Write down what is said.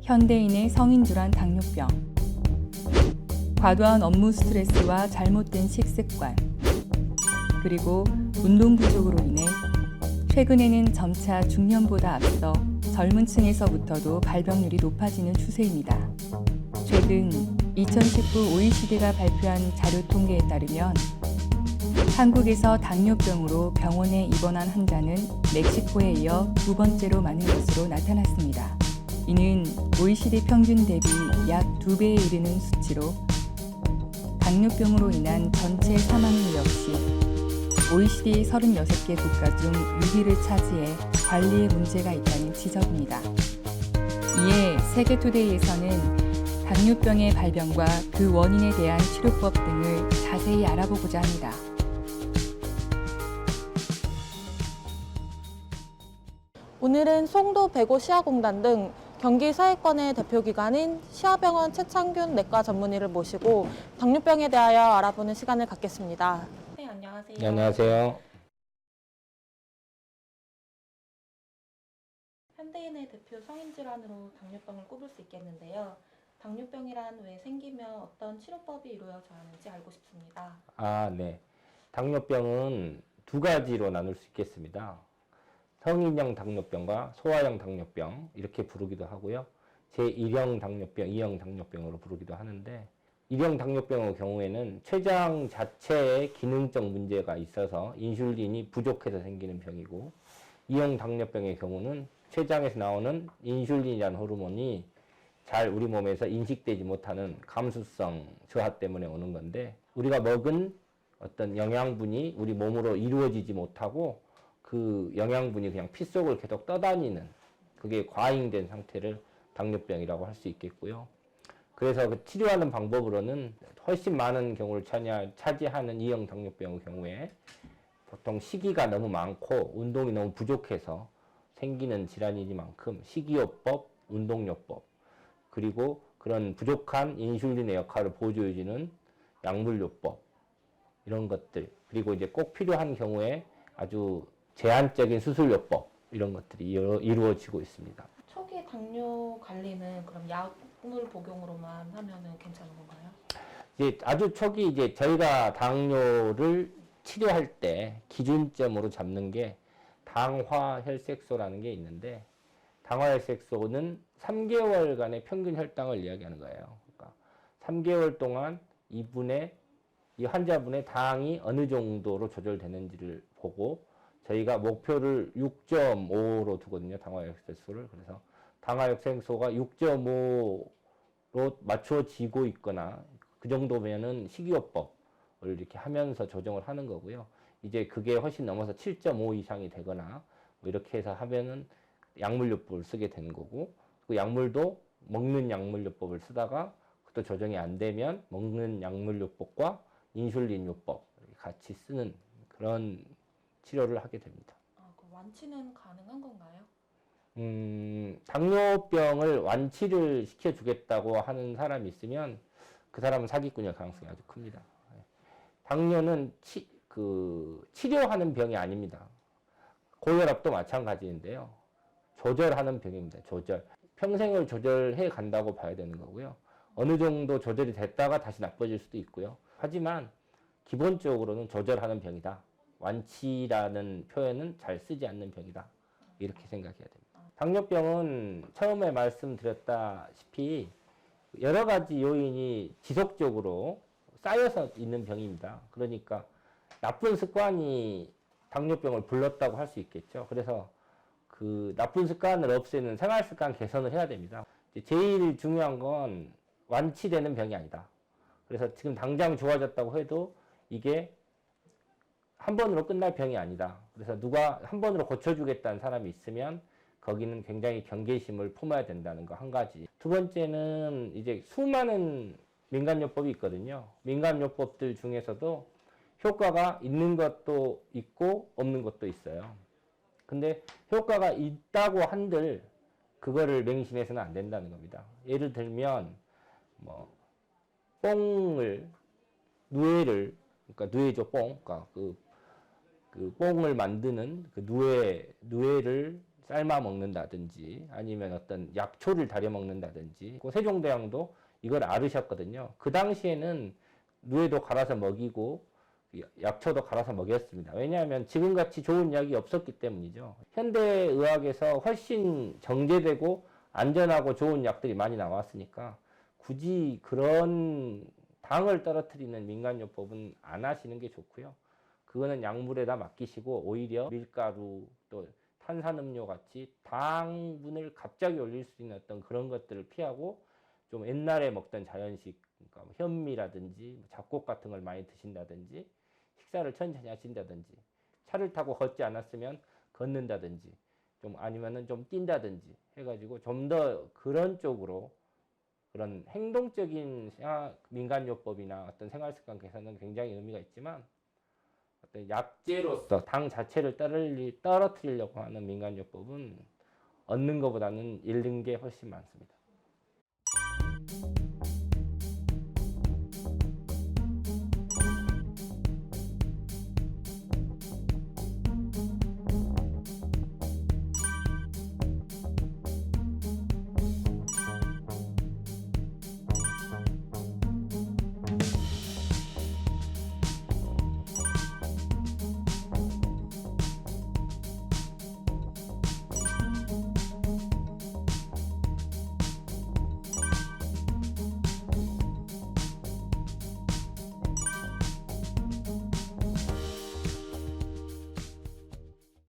현대인의 성인질환 당뇨병, 과도한 업무 스트레스와 잘못된 식습관, 그리고 운동 부족으로 인해 최근에는 점차 중년보다 앞서 젊은 층에서부터도 발병률이 높아지는 추세입니다. 최근 2019 OECD가 발표한 자료 통계에 따르면 한국에서 당뇨병으로 병원에 입원한 환자는 멕시코에 이어 두 번째로 많은 것으로 나타났습니다. 이는 OECD 평균 대비 약 2배에 이르는 수치로 당뇨병으로 인한 전체 사망률 역시 OECD 36개 국가 중 6위를 차지해 관리에 문제가 있다는 지적입니다. 이에 세계투데이에서는 당뇨병의 발병과 그 원인에 대한 치료법 등을 자세히 알아보고자 합니다. 오늘은 송도 백오 시아공단 등 경기 사회권의 대표기관인 시아병원 최창균 내과 전문의를 모시고 당뇨병에 대하여 알아보는 시간을 갖겠습니다. 네, 안녕하세요. 네, 안녕하세요. 현대인의 대표 성인질환으로 당뇨병을 꼽을 수 있겠는데요. 당뇨병이란 왜 생기며 어떤 치료법이 이루어져야 하는지 알고 싶습니다. 네. 당뇨병은 두 가지로 나눌 수 있겠습니다. 성인형 당뇨병과 소아형 당뇨병 이렇게 부르기도 하고요. 제1형 당뇨병, 2형 당뇨병으로 부르기도 하는데 1형 당뇨병의 경우에는 췌장 자체에 기능적 문제가 있어서 인슐린이 부족해서 생기는 병이고 2형 당뇨병의 경우는 췌장에서 나오는 인슐린이라는 호르몬이 잘 우리 몸에서 인식되지 못하는 감수성 저하 때문에 오는 건데 우리가 먹은 어떤 영양분이 우리 몸으로 이루어지지 못하고 그 영양분이 그냥 피 속을 계속 떠다니는 그게 과잉된 상태를 당뇨병이라고 할 수 있겠고요. 그래서 그 치료하는 방법으로는 훨씬 많은 경우를 차지하는 2형 당뇨병의 경우에 보통 식이가 너무 많고 운동이 너무 부족해서 생기는 질환이니만큼 식이요법, 운동요법 그리고 그런 부족한 인슐린의 역할을 보조해주는 약물요법 이런 것들 그리고 이제 꼭 필요한 경우에 아주 제한적인 수술요법 이런 것들이 이루어지고 있습니다. 초기 당뇨 관리는 그럼 약물 복용으로만 하면은 괜찮은 건가요? 이제 아주 초기 이제 저희가 당뇨를 치료할 때 기준점으로 잡는 게 당화혈색소라는 게 있는데 당화혈색소는 3개월간의 평균 혈당을 이야기하는 거예요. 그러니까 3개월 동안 이 환자분의 당이 어느 정도로 조절되는지를 보고 저희가 목표를 6.5로 두거든요. 당화혈색소를. 그래서 당화혈색소가 6.5로 맞춰지고 있거나 그 정도면은 식이요법을 이렇게 하면서 조정을 하는 거고요. 이제 그게 훨씬 넘어서 7.5 이상이 되거나 뭐 이렇게 해서 하면은 약물요법을 쓰게 되는 거고 그 약물도 먹는 약물요법을 쓰다가 그것도 조정이 안 되면 먹는 약물요법과 인슐린요법 같이 쓰는 그런 치료를 하게 됩니다. 그 완치는 가능한 건가요? 당뇨병을 완치를 시켜주겠다고 하는 사람이 있으면 그 사람은 사기꾼일 가능성이 아주 큽니다. 당뇨는 치료하는 병이 아닙니다. 고혈압도 마찬가지인데요. 조절하는 병입니다. 조절. 평생을 조절해 간다고 봐야 되는 거고요. 어느 정도 조절이 됐다가 다시 나빠질 수도 있고요. 하지만 기본적으로는 조절하는 병이다. 완치라는 표현은 잘 쓰지 않는 병이다. 이렇게 생각해야 됩니다. 당뇨병은 처음에 말씀드렸다시피 여러 가지 요인이 지속적으로 쌓여서 있는 병입니다. 그러니까 나쁜 습관이 당뇨병을 불렀다고 할 수 있겠죠. 그래서 그 나쁜 습관을 없애는 생활 습관 개선을 해야 됩니다. 제일 중요한 건 완치되는 병이 아니다. 그래서 지금 당장 좋아졌다고 해도 이게 한 번으로 끝날 병이 아니다. 그래서 누가 한 번으로 고쳐주겠다는 사람이 있으면 거기는 굉장히 경계심을 품어야 된다는 거 한 가지. 두 번째는 이제 수많은 민간요법이 있거든요. 민간요법들 중에서도 효과가 있는 것도 있고 없는 것도 있어요. 근데 효과가 있다고 한들 그거를 맹신해서는 안 된다는 겁니다. 예를 들면 뭐 누에를 그러니까 누에죠 뽕, 그러니까 그 뽕을 만드는 그 누에를 삶아 먹는다든지 아니면 어떤 약초를 다려 먹는다든지 그 세종대왕도 이걸 앓으셨거든요. 그 당시에는 누에도 갈아서 먹이고 약초도 갈아서 먹였습니다. 왜냐하면 지금같이 좋은 약이 없었기 때문이죠. 현대의학에서 훨씬 정제되고 안전하고 좋은 약들이 많이 나왔으니까 굳이 그런 당을 떨어뜨리는 민간요법은 안 하시는 게 좋고요. 그거는 약물에다 맡기시고 오히려 밀가루 또 탄산음료 같이 당분을 갑자기 올릴 수 있는 어떤 그런 것들을 피하고 좀 옛날에 먹던 자연식, 그러니까 뭐 현미라든지 잡곡 같은 걸 많이 드신다든지 식사를 천천히 하신다든지 차를 타고 걷지 않았으면 걷는다든지 좀 아니면은 좀 뛴다든지 해가지고 좀 더 그런 쪽으로 그런 행동적인 민간요법이나 어떤 생활습관 개선은 굉장히 의미가 있지만 어떤 약재로서 당 자체를 떨어뜨리려고 하는 민간요법은 얻는 것보다는 잃는 게 훨씬 많습니다.